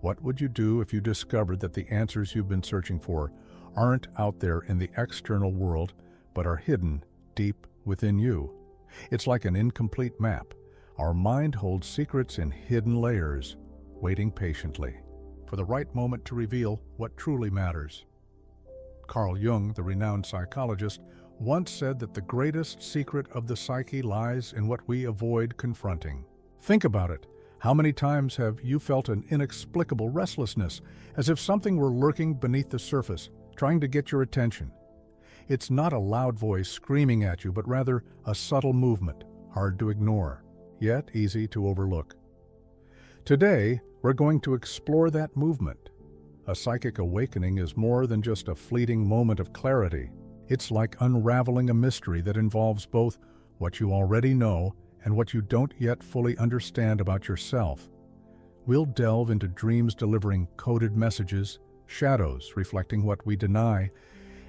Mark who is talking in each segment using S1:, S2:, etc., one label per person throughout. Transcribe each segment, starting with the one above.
S1: What would you do if you discovered that the answers you've been searching for aren't out there in the external world, but are hidden deep within you? It's like an incomplete map. Our mind holds secrets in hidden layers, waiting patiently for the right moment to reveal what truly matters. Carl Jung, the renowned psychologist, once said that the greatest secret of the psyche lies in what we avoid confronting. Think about it. How many times have you felt an inexplicable restlessness, as if something were lurking beneath the surface, trying to get your attention? It's not a loud voice screaming at you, but rather a subtle movement, hard to ignore, yet easy to overlook. Today, we're going to explore that movement. A psychic awakening is more than just a fleeting moment of clarity. It's like unraveling a mystery that involves both what you already know and what you don't yet fully understand about yourself. We'll delve into dreams delivering coded messages, shadows reflecting what we deny,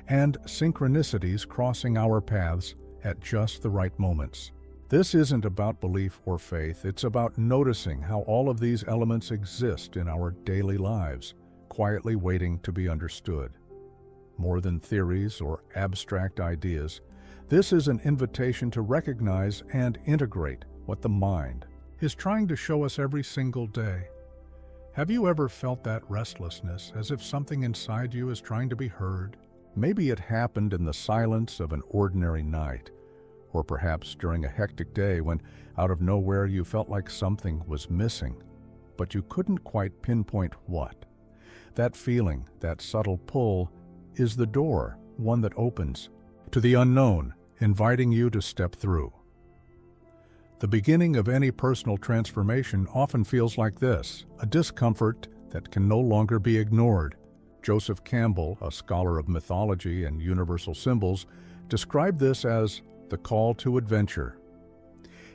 S1: and synchronicities crossing our paths at just the right moments. This isn't about belief or faith, it's about noticing how all of these elements exist in our daily lives, quietly waiting to be understood. More than theories or abstract ideas, this is an invitation to recognize and integrate what the mind is trying to show us every single day. Have you ever felt that restlessness, as if something inside you is trying to be heard? Maybe it happened in the silence of an ordinary night, or perhaps during a hectic day when, out of nowhere, you felt like something was missing, but you couldn't quite pinpoint what. That feeling, that subtle pull, is the door, one that opens to the unknown, inviting you to step through. The beginning of any personal transformation often feels like this, a discomfort that can no longer be ignored. Joseph Campbell, a scholar of mythology and universal symbols, described this as the call to adventure.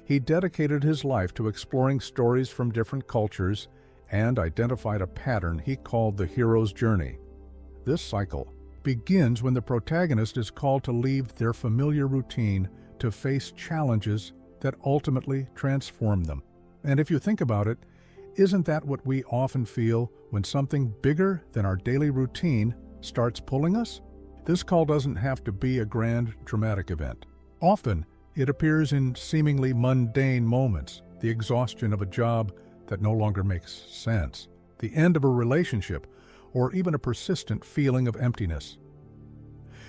S1: He dedicated his life to exploring stories from different cultures and identified a pattern he called the hero's journey. This cycle begins when the protagonist is called to leave their familiar routine to face challenges that ultimately transform them. And if you think about it, isn't that what we often feel when something bigger than our daily routine starts pulling us? This call doesn't have to be a grand, dramatic event. Often, it appears in seemingly mundane moments, the exhaustion of a job that no longer makes sense, the end of a relationship, or even a persistent feeling of emptiness.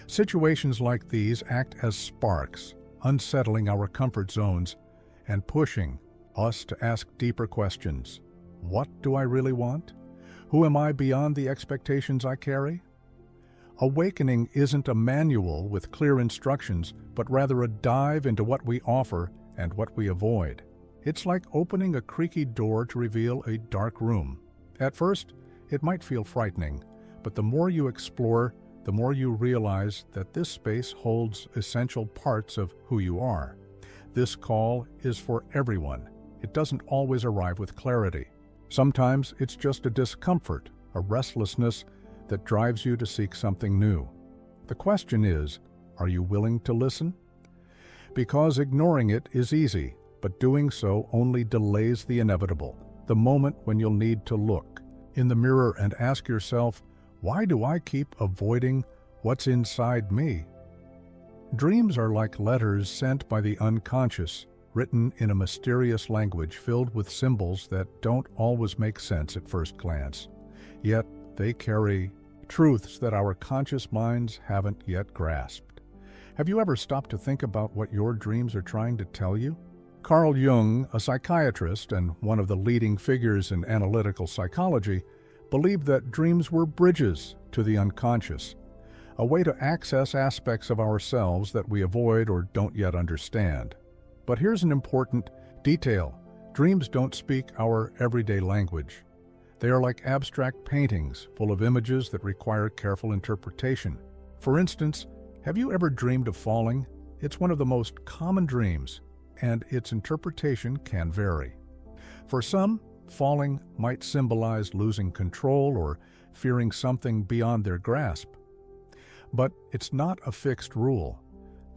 S1: Situations like these act as sparks, unsettling our comfort zones and pushing us to ask deeper questions. What do I really want? Who am I beyond the expectations I carry? Awakening isn't a manual with clear instructions, but rather a dive into what we offer and what we avoid. It's like opening a creaky door to reveal a dark room. At first, it might feel frightening, but the more you explore, the more you realize that this space holds essential parts of who you are. This call is for everyone. It doesn't always arrive with clarity. Sometimes it's just a discomfort, a restlessness that drives you to seek something new. The question is, are you willing to listen? Because ignoring it is easy, but doing so only delays the inevitable, the moment when you'll need to look in the mirror and ask yourself, why do I keep avoiding what's inside me? Dreams are like letters sent by the unconscious, written in a mysterious language filled with symbols that don't always make sense at first glance. Yet they carry truths that our conscious minds haven't yet grasped. Have you ever stopped to think about what your dreams are trying to tell you? Carl Jung, a psychiatrist and one of the leading figures in analytical psychology, believed that dreams were bridges to the unconscious, a way to access aspects of ourselves that we avoid or don't yet understand. But here's an important detail. Dreams don't speak our everyday language. They are like abstract paintings full of images that require careful interpretation. For instance, have you ever dreamed of falling? It's one of the most common dreams, and its interpretation can vary. For some, falling might symbolize losing control or fearing something beyond their grasp. But it's not a fixed rule.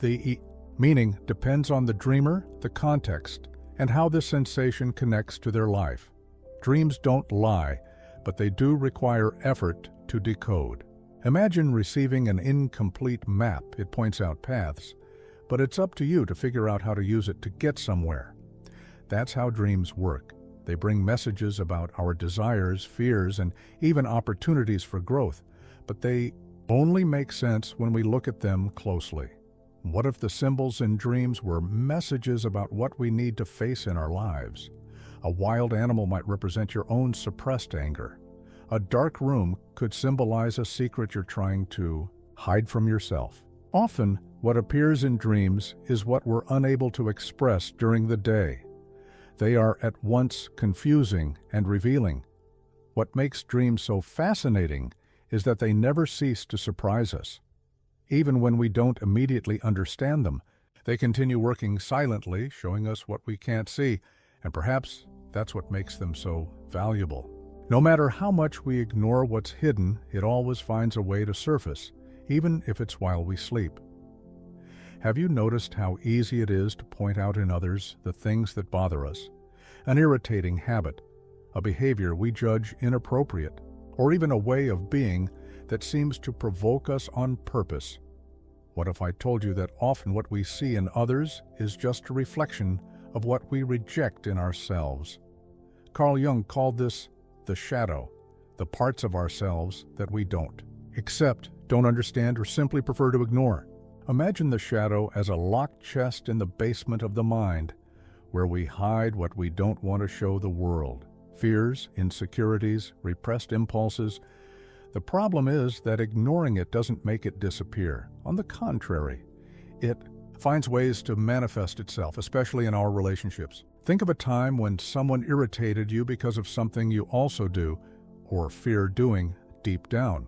S1: The meaning depends on the dreamer, the context, and how this sensation connects to their life. Dreams don't lie, but they do require effort to decode. Imagine receiving an incomplete map. It points out paths, but it's up to you to figure out how to use it to get somewhere. That's how dreams work. They bring messages about our desires, fears, and even opportunities for growth, but they only make sense when we look at them closely. What if the symbols in dreams were messages about what we need to face in our lives? A wild animal might represent your own suppressed anger. A dark room could symbolize a secret you're trying to hide from yourself. Often, what appears in dreams is what we're unable to express during the day. They are at once confusing and revealing. What makes dreams so fascinating is that they never cease to surprise us. Even when we don't immediately understand them, they continue working silently, showing us what we can't see, and perhaps that's what makes them so valuable. No matter how much we ignore what's hidden, it always finds a way to surface, even if it's while we sleep. Have you noticed how easy it is to point out in others the things that bother us? An irritating habit, a behavior we judge inappropriate, or even a way of being that seems to provoke us on purpose. What if I told you that often what we see in others is just a reflection of what we reject in ourselves? Carl Jung called this the shadow, the parts of ourselves that we don't accept, don't understand, or simply prefer to ignore. Imagine the shadow as a locked chest in the basement of the mind, where we hide what we don't want to show the world. Fears, insecurities, repressed impulses. The problem is that ignoring it doesn't make it disappear. On the contrary, it finds ways to manifest itself, especially in our relationships. Think of a time when someone irritated you because of something you also do or fear doing deep down.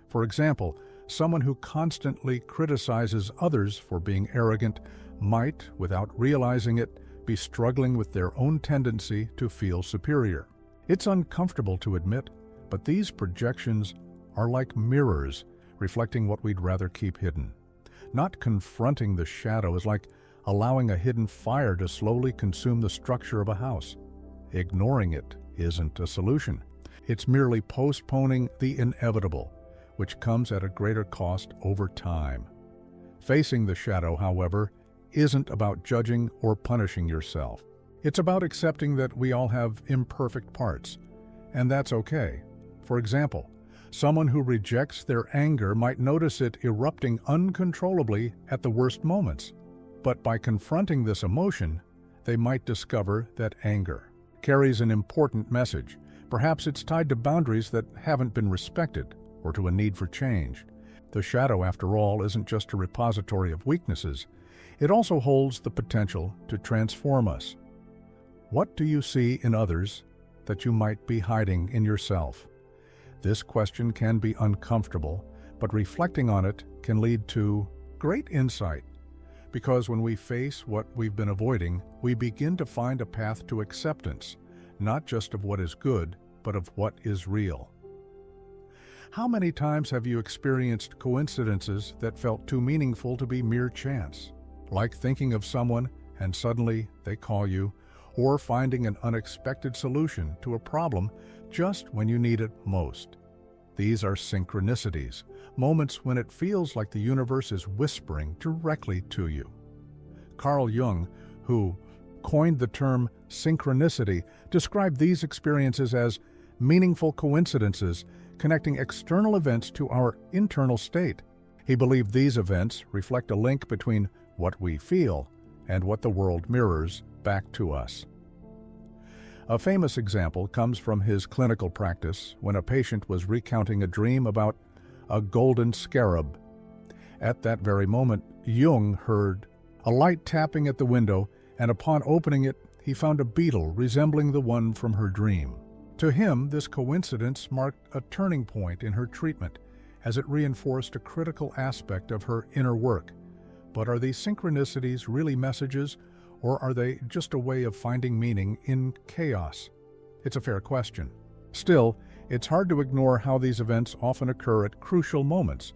S1: For example, someone who constantly criticizes others for being arrogant might, without realizing it, be struggling with their own tendency to feel superior. It's uncomfortable to admit, but these projections are like mirrors reflecting what we'd rather keep hidden. Not confronting the shadow is like allowing a hidden fire to slowly consume the structure of a house. Ignoring it isn't a solution. It's merely postponing the inevitable, which comes at a greater cost over time. Facing the shadow, however, isn't about judging or punishing yourself. It's about accepting that we all have imperfect parts, and that's okay. For example, someone who rejects their anger might notice it erupting uncontrollably at the worst moments. But by confronting this emotion, they might discover that anger carries an important message. Perhaps it's tied to boundaries that haven't been respected or to a need for change. The shadow, after all, isn't just a repository of weaknesses. It also holds the potential to transform us. What do you see in others that you might be hiding in yourself? This question can be uncomfortable, but reflecting on it can lead to great insight. Because when we face what we've been avoiding, we begin to find a path to acceptance, not just of what is good, but of what is real. How many times have you experienced coincidences that felt too meaningful to be mere chance? Like thinking of someone and suddenly they call you, or finding an unexpected solution to a problem just when you need it most. These are synchronicities, moments when it feels like the universe is whispering directly to you. Carl Jung, who coined the term synchronicity, described these experiences as meaningful coincidences connecting external events to our internal state. He believed these events reflect a link between what we feel and what the world mirrors back to us. A famous example comes from his clinical practice when a patient was recounting a dream about a golden scarab. At that very moment, Jung heard a light tapping at the window, and upon opening it, he found a beetle resembling the one from her dream. To him, this coincidence marked a turning point in her treatment, as it reinforced a critical aspect of her inner work. But are these synchronicities really messages, or are they just a way of finding meaning in chaos? It's a fair question. Still, it's hard to ignore how these events often occur at crucial moments,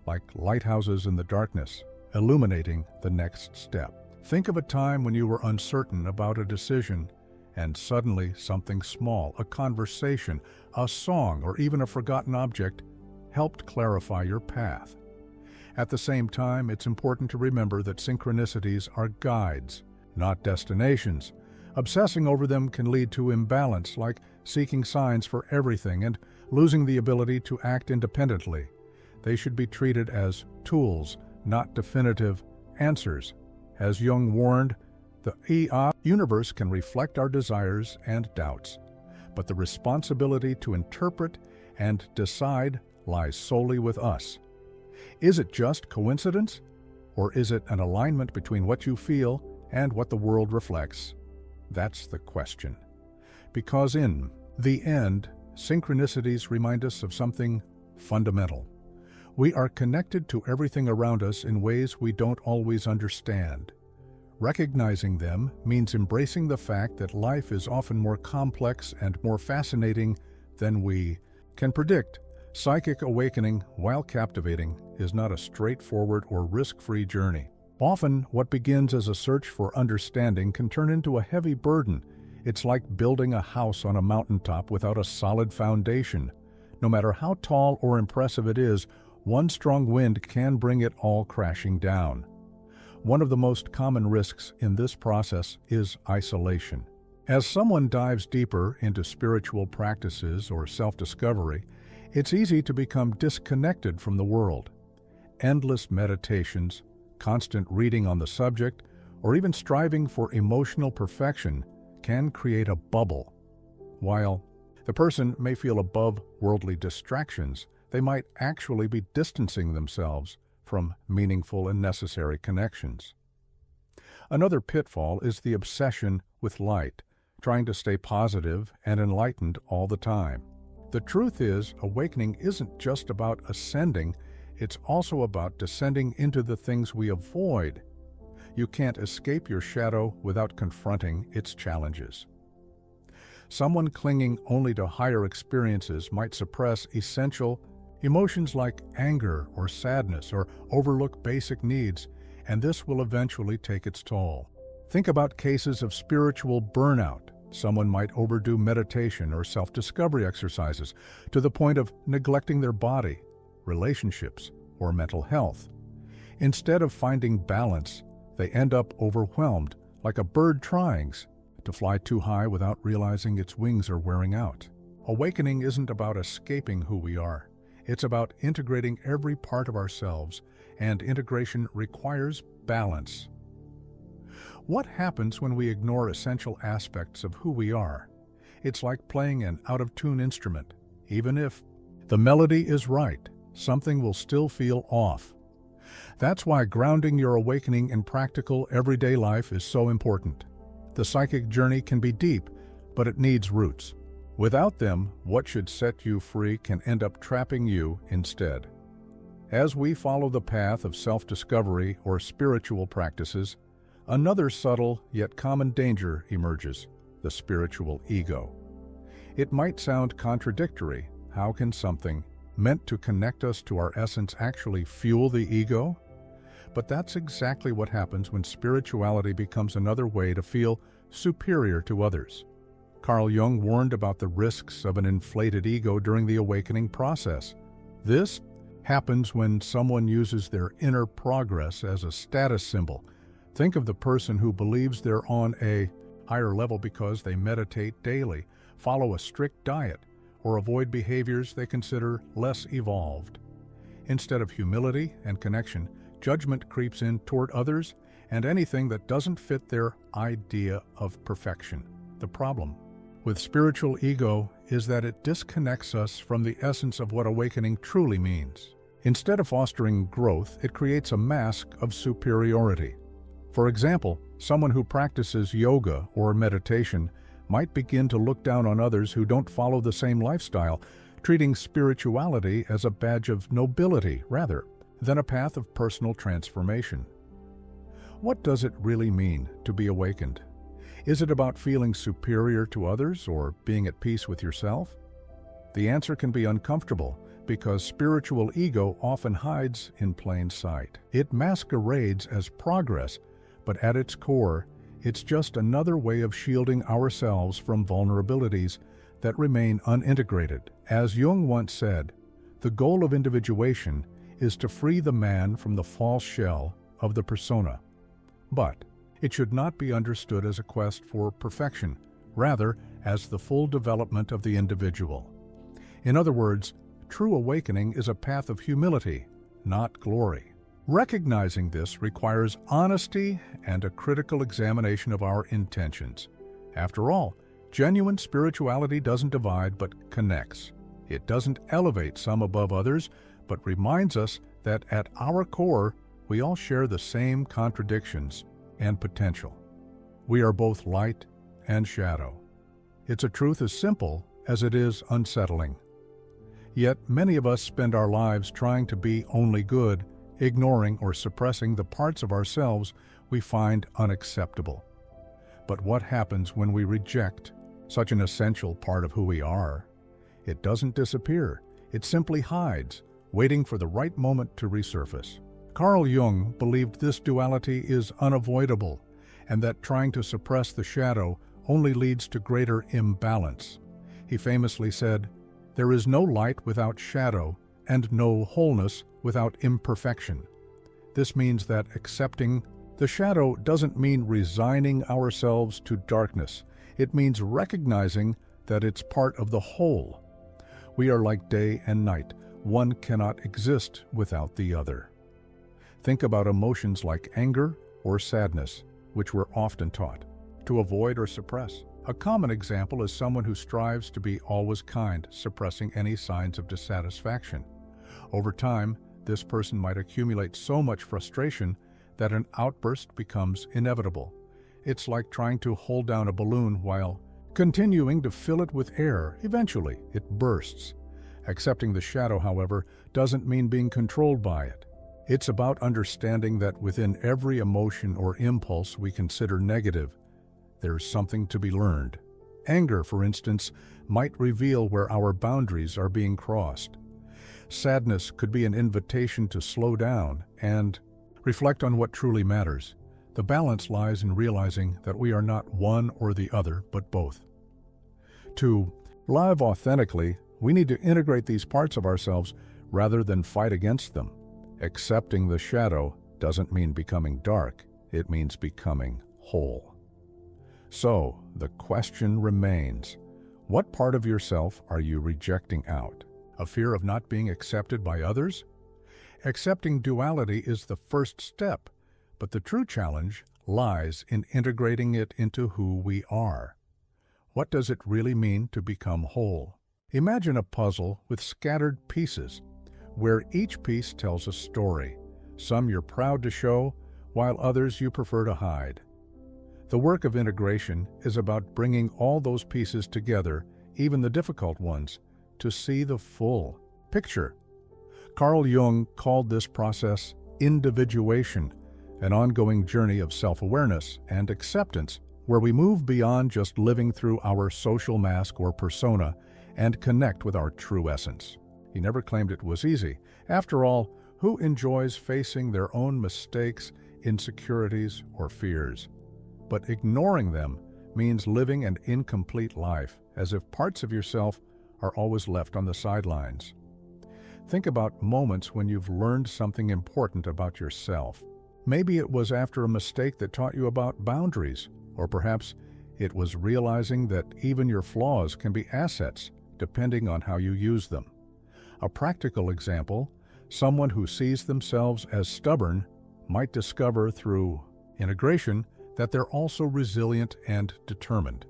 S1: like lighthouses in the darkness, illuminating the next step. Think of a time when you were uncertain about a decision, and suddenly something small, a conversation, a song, or even a forgotten object, helped clarify your path. At the same time, it's important to remember that synchronicities are guides, not destinations. Obsessing over them can lead to imbalance, like seeking signs for everything and losing the ability to act independently. They should be treated as tools, not definitive answers. As Jung warned, the universe can reflect our desires and doubts, but the responsibility to interpret and decide lies solely with us. Is it just coincidence, or is it an alignment between what you feel and what the world reflects? That's the question. Because in the end, synchronicities remind us of something fundamental. We are connected to everything around us in ways we don't always understand. Recognizing them means embracing the fact that life is often more complex and more fascinating than we can predict. Psychic awakening, while captivating, is not a straightforward or risk-free journey. Often, what begins as a search for understanding can turn into a heavy burden. It's like building a house on a mountaintop without a solid foundation. No matter how tall or impressive it is, one strong wind can bring it all crashing down. One of the most common risks in this process is isolation. As someone dives deeper into spiritual practices or self-discovery, it's easy to become disconnected from the world. Endless meditations, constant reading on the subject, or even striving for emotional perfection can create a bubble. While the person may feel above worldly distractions, they might actually be distancing themselves from meaningful and necessary connections. Another pitfall is the obsession with light, trying to stay positive and enlightened all the time. The truth is, awakening isn't just about ascending, it's also about descending into the things we avoid. You can't escape your shadow without confronting its challenges. Someone clinging only to higher experiences might suppress essential emotions like anger or sadness, or overlook basic needs, and this will eventually take its toll. Think about cases of spiritual burnout. Someone might overdo meditation or self-discovery exercises to the point of neglecting their body, relationships, or mental health. Instead of finding balance, they end up overwhelmed, like a bird trying to fly too high without realizing its wings are wearing out. Awakening isn't about escaping who we are. It's about integrating every part of ourselves, and integration requires balance. What happens when we ignore essential aspects of who we are? It's like playing an out-of-tune instrument. Even if the melody is right, something will still feel off. That's why grounding your awakening in practical, everyday life is so important. The psychic journey can be deep, but it needs roots. Without them, what should set you free can end up trapping you instead. As we follow the path of self-discovery or spiritual practices, another subtle yet common danger emerges: the spiritual ego. It might sound contradictory. How can something meant to connect us to our essence actually fuel the ego? But that's exactly what happens when spirituality becomes another way to feel superior to others. Carl Jung warned about the risks of an inflated ego during the awakening process. This happens when someone uses their inner progress as a status symbol. Think of the person who believes they're on a higher level because they meditate daily, follow a strict diet, or avoid behaviors they consider less evolved. Instead of humility and connection, judgment creeps in toward others and anything that doesn't fit their idea of perfection. The problem with spiritual ego is that it disconnects us from the essence of what awakening truly means. Instead of fostering growth, it creates a mask of superiority. For example, someone who practices yoga or meditation might begin to look down on others who don't follow the same lifestyle, treating spirituality as a badge of nobility rather than a path of personal transformation. What does it really mean to be awakened? Is it about feeling superior to others or being at peace with yourself? The answer can be uncomfortable because spiritual ego often hides in plain sight. It masquerades as progress, but at its core, It's just another way of shielding ourselves from vulnerabilities that remain unintegrated. As Jung once said, the goal of individuation is to free the man from the false shell of the persona. But it should not be understood as a quest for perfection, rather as the full development of the individual. In other words, true awakening is a path of humility, not glory. Recognizing this requires honesty and a critical examination of our intentions. After all, genuine spirituality doesn't divide but connects. It doesn't elevate some above others, but reminds us that at our core, we all share the same contradictions and potential. We are both light and shadow. It's a truth as simple as it is unsettling. Yet many of us spend our lives trying to be only good, ignoring or suppressing the parts of ourselves we find unacceptable. But what happens when we reject such an essential part of who we are? It doesn't disappear. It simply hides, waiting for the right moment to resurface. Carl Jung believed this duality is unavoidable and that trying to suppress the shadow only leads to greater imbalance. He famously said, "There is no light without shadow and no wholeness without imperfection." This means that accepting the shadow doesn't mean resigning ourselves to darkness. It means recognizing that it's part of the whole. We are like day and night. One cannot exist without the other. Think about emotions like anger or sadness, which we're often taught to avoid or suppress. A common example is someone who strives to be always kind, suppressing any signs of dissatisfaction. Over time, this person might accumulate so much frustration that an outburst becomes inevitable. It's like trying to hold down a balloon while continuing to fill it with air. Eventually, it bursts. Accepting the shadow, however, doesn't mean being controlled by it. It's about understanding that within every emotion or impulse we consider negative, there's something to be learned. Anger, for instance, might reveal where our boundaries are being crossed. Sadness could be an invitation to slow down and reflect on what truly matters. The balance lies in realizing that we are not one or the other, but both. To live authentically, we need to integrate these parts of ourselves rather than fight against them. Accepting the shadow doesn't mean becoming dark, it means becoming whole. So, the question remains, what part of yourself are you rejecting out? A fear of not being accepted by others? Accepting duality is the first step, but the true challenge lies in integrating it into who we are. What does it really mean to become whole? Imagine a puzzle with scattered pieces, where each piece tells a story. Some you're proud to show, while others you prefer to hide. The work of integration is about bringing all those pieces together, even the difficult ones, to see the full picture. Carl Jung called this process individuation, an ongoing journey of self-awareness and acceptance, where we move beyond just living through our social mask or persona and connect with our true essence. He never claimed it was easy. After all, who enjoys facing their own mistakes, insecurities, or fears? But ignoring them means living an incomplete life, as if parts of yourself are always left on the sidelines. Think about moments when you've learned something important about yourself. Maybe it was after a mistake that taught you about boundaries, or perhaps it was realizing that even your flaws can be assets, depending on how you use them. A practical example, someone who sees themselves as stubborn might discover through integration that they're also resilient and determined.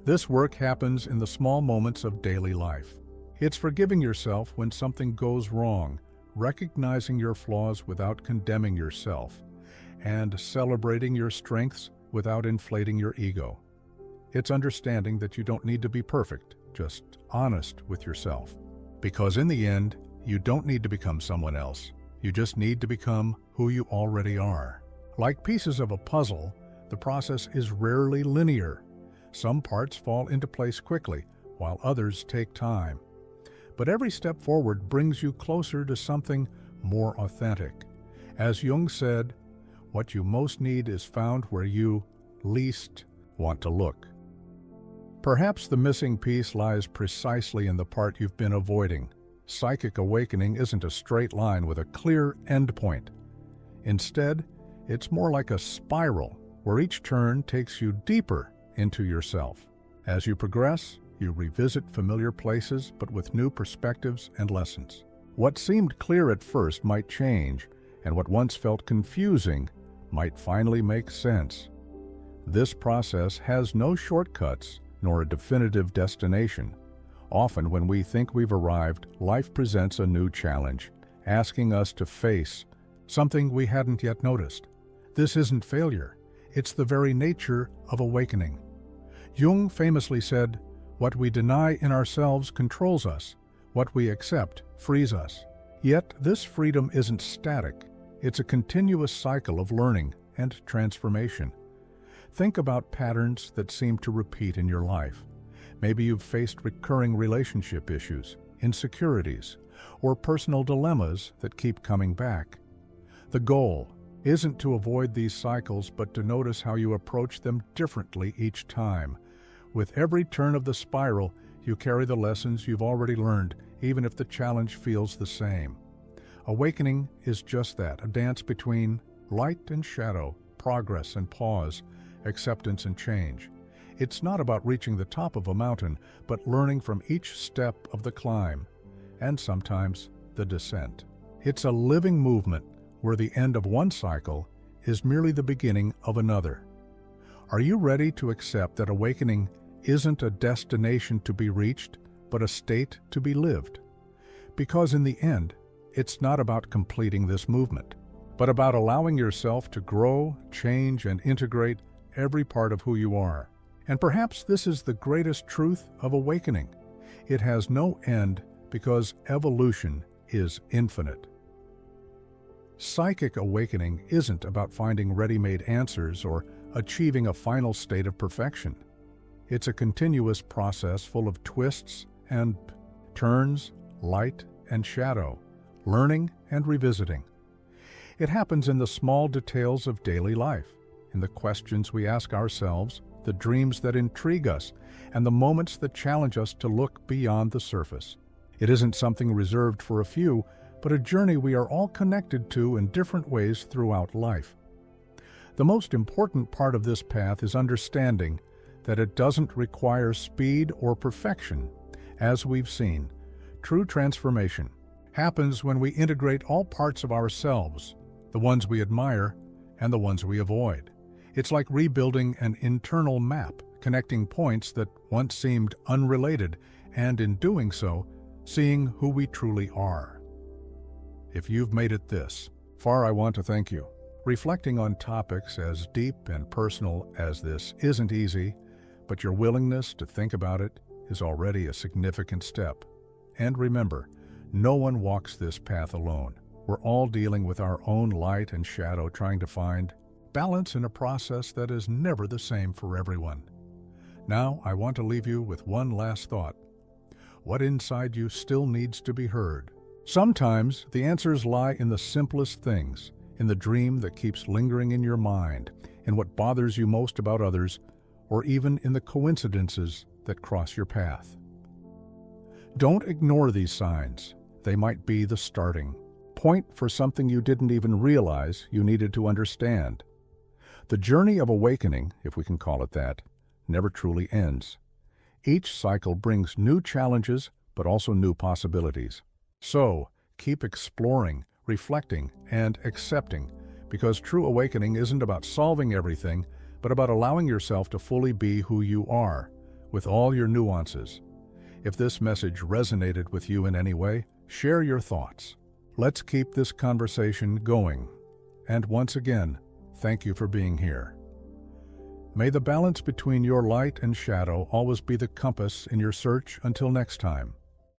S1: This work happens in the small moments of daily life. It's forgiving yourself when something goes wrong, recognizing your flaws without condemning yourself, and celebrating your strengths without inflating your ego. It's understanding that you don't need to be perfect, just honest with yourself. Because in the end, you don't need to become someone else. You just need to become who you already are. Like pieces of a puzzle, the process is rarely linear. Some parts fall into place quickly, while others take time. But every step forward brings you closer to something more authentic. As Jung said, what you most need is found where you least want to look. Perhaps the missing piece lies precisely in the part you've been avoiding. Psychic awakening isn't a straight line with a clear endpoint. Instead, it's more like a spiral where each turn takes you deeper into yourself. As you progress, you revisit familiar places but with new perspectives and lessons. What seemed clear at first might change, and what once felt confusing might finally make sense. This process has no shortcuts nor a definitive destination. Often when we think we've arrived, life presents a new challenge, asking us to face something we hadn't yet noticed. This isn't failure, it's the very nature of awakening. Jung famously said, "What we deny in ourselves controls us. What we accept frees us." Yet this freedom isn't static. It's a continuous cycle of learning and transformation. Think about patterns that seem to repeat in your life. Maybe you've faced recurring relationship issues, insecurities, or personal dilemmas that keep coming back. The goal isn't to avoid these cycles, but to notice how you approach them differently each time. With every turn of the spiral, you carry the lessons you've already learned, even if the challenge feels the same. Awakening is just that, a dance between light and shadow, progress and pause, acceptance and change. It's not about reaching the top of a mountain, but learning from each step of the climb, and sometimes the descent. It's a living movement where the end of one cycle is merely the beginning of another. Are you ready to accept that awakening isn't a destination to be reached, but a state to be lived? Because in the end, it's not about completing this movement, but about allowing yourself to grow, change, and integrate every part of who you are. And perhaps this is the greatest truth of awakening. It has no end because evolution is infinite. Psychic awakening isn't about finding ready-made answers or achieving a final state of perfection. It's a continuous process full of twists and turns, light and shadow, learning and revisiting. It happens in the small details of daily life, in the questions we ask ourselves, the dreams that intrigue us, and the moments that challenge us to look beyond the surface. It isn't something reserved for a few, but a journey we are all connected to in different ways throughout life. The most important part of this path is understanding that it doesn't require speed or perfection. As we've seen, true transformation happens when we integrate all parts of ourselves, the ones we admire and the ones we avoid. It's like rebuilding an internal map, connecting points that once seemed unrelated, and in doing so, seeing who we truly are. If you've made it this far, I want to thank you. Reflecting on topics as deep and personal as this isn't easy, but your willingness to think about it is already a significant step. And remember, no one walks this path alone. We're all dealing with our own light and shadow, trying to find balance in a process that is never the same for everyone. Now, I want to leave you with one last thought. What inside you still needs to be heard? Sometimes the answers lie in the simplest things, in the dream that keeps lingering in your mind, in what bothers you most about others, or even in the coincidences that cross your path. Don't ignore these signs. They might be the starting point for something you didn't even realize you needed to understand. The journey of awakening, if we can call it that, never truly ends. Each cycle brings new challenges, but also new possibilities. So, keep exploring, reflecting, and accepting, because true awakening isn't about solving everything, but about allowing yourself to fully be who you are, with all your nuances. If this message resonated with you in any way, share your thoughts. Let's keep this conversation going. And once again, thank you for being here. May the balance between your light and shadow always be the compass in your search. Until next time.